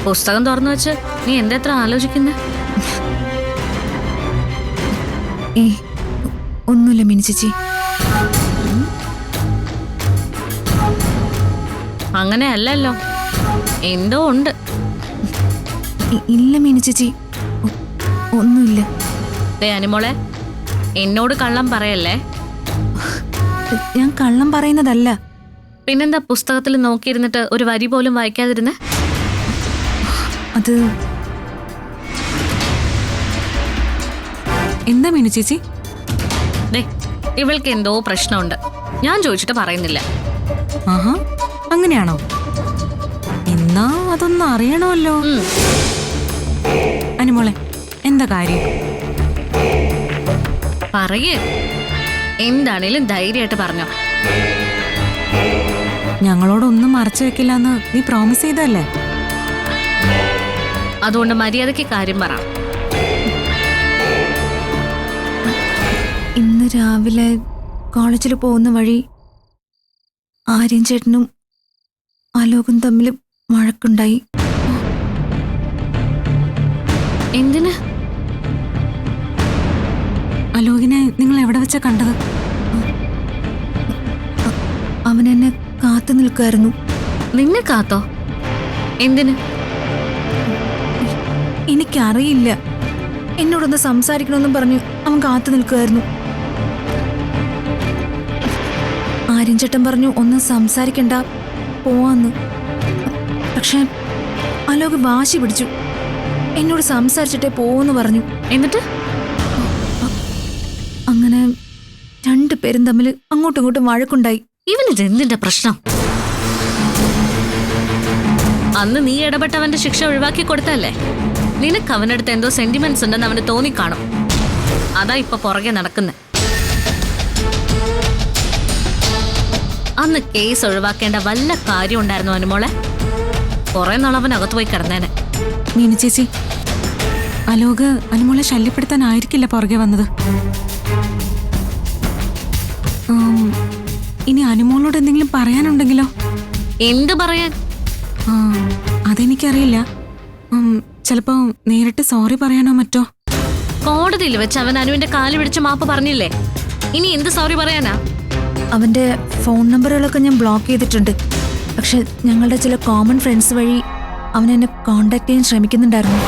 പുസ്തകം തുറന്നു വെച്ച് നീ എന്തെത്ര ആലോചിക്കുന്നേ? ഒന്നുമില്ല മിനി ചേച്ചി. അങ്ങനെയല്ലല്ലോ, എന്തോ ഉണ്ട്. ഇല്ല മിനി ചേച്ചി, ഒന്നുമില്ല. അനുമോളെ, എന്നോട് കള്ളം പറയല്ലേ. ഞാൻ കള്ളം പറയുന്നതല്ല. പിന്നെന്താ പുസ്തകത്തിൽ നോക്കിയിരുന്നിട്ട് ഒരു വരി പോലും വായിക്കാതിരുന്നേ? അത് എന്താ മിനി ചേച്ചി? ഇവൾക്ക് എന്തോ പ്രശ്നമുണ്ട്. ഞാൻ ചോദിച്ചിട്ട് പറയുന്നില്ല. ആഹാ, അങ്ങനെയാണോ? എന്നാ അതൊന്നും അറിയണമല്ലോ. അനുമോളെ, എന്താ കാര്യം? പറയേ, എന്താണേലും ധൈര്യമായിട്ട് പറഞ്ഞോ. ഞങ്ങളോടൊന്നും മറച്ചു വെക്കില്ലെന്ന് നീ പ്രോമിസ് ചെയ്തല്ലേ? അതുകൊണ്ട് മര്യാദയ്ക്ക് കാര്യം പറ. ഇന്ന് രാവിലെ കോളേജിൽ പോകുന്ന വഴി ആര്യൻ ചേട്ടനും ആലോകും തമ്മിൽ വഴക്കുണ്ടായി. എന്തിന്? അലോകിനെ നിങ്ങൾ എവിടെ വെച്ചാ കണ്ടത്? അവൻ എന്നെ കാത്തു നിൽക്കായിരുന്നു. നിന്നെ കാത്തോ? എന്തിന്? എനിക്കറിയില്ല. എന്നോടൊന്ന് സംസാരിക്കണമെന്നും പറഞ്ഞു അവൻ കാത്തു നിൽക്കുമായിരുന്നു. ആര്യൻ ചേട്ടൻ പറഞ്ഞു ഒന്ന് സംസാരിക്കണ്ട, പോവാന്ന്. പക്ഷെ അലോക് വാശി പിടിച്ചു. എന്നോട് സംസാരിച്ചിട്ടേ പോവെന്ന് പറഞ്ഞു. എന്നിട്ട് അങ്ങനെ രണ്ടുപേരും തമ്മിൽ അങ്ങോട്ടും ഇങ്ങോട്ടും വഴക്കുണ്ടായി. ഇവനിത് എന്തിന്റെ പ്രശ്നം? അന്ന് നീ ഇടപെട്ടവന്റെ ശിക്ഷ ഒഴിവാക്കി കൊടുത്തല്ലേ? നിനക്ക് അവനടുത്ത് എന്തോ സെന്റിമെന്റ്സ് ഉണ്ടെന്ന് അവന് തോന്നിക്കാണും. അതാ ഇപ്പൊ പുറകെ നടക്കുന്നെ. അന്ന് കേസ് ഒഴിവാക്കേണ്ട വല്ല കാര്യം ഉണ്ടായിരുന്നു അനുമോളെ. കുറെ നാളവൻ അകത്ത് പോയി കിടന്നേനെ. മീനു ചേച്ചി, അലോക് അനുമോളെ ശല്യപ്പെടുത്താനായിരിക്കില്ല പുറകെ വന്നത്. ഇനി അനുമോളോട് എന്തെങ്കിലും പറയാനുണ്ടെങ്കിലോ? എന്ത് പറയാൻ? അതെനിക്കറിയില്ല. ചിലപ്പോ നേരിട്ട് സോറി പറയാനോ മറ്റോ. കോടതിയിൽ വെച്ച് അവൻ അനുവിന്റെ കാല് പിടിച്ച് മാപ്പ് പറഞ്ഞില്ലേ? ഇനി എന്ത് സോറി പറയാനാ? അവന്റെ ഫോൺ നമ്പറുകളൊക്കെ ഞാൻ ബ്ലോക്ക് ചെയ്തിട്ടുണ്ട്. പക്ഷെ ഞങ്ങളുടെ ചില കോമൺ ഫ്രണ്ട്സ് വഴി അവൻ എന്നെ കോണ്ടാക്ട് ചെയ്യാൻ ശ്രമിക്കുന്നുണ്ടായിരുന്നു.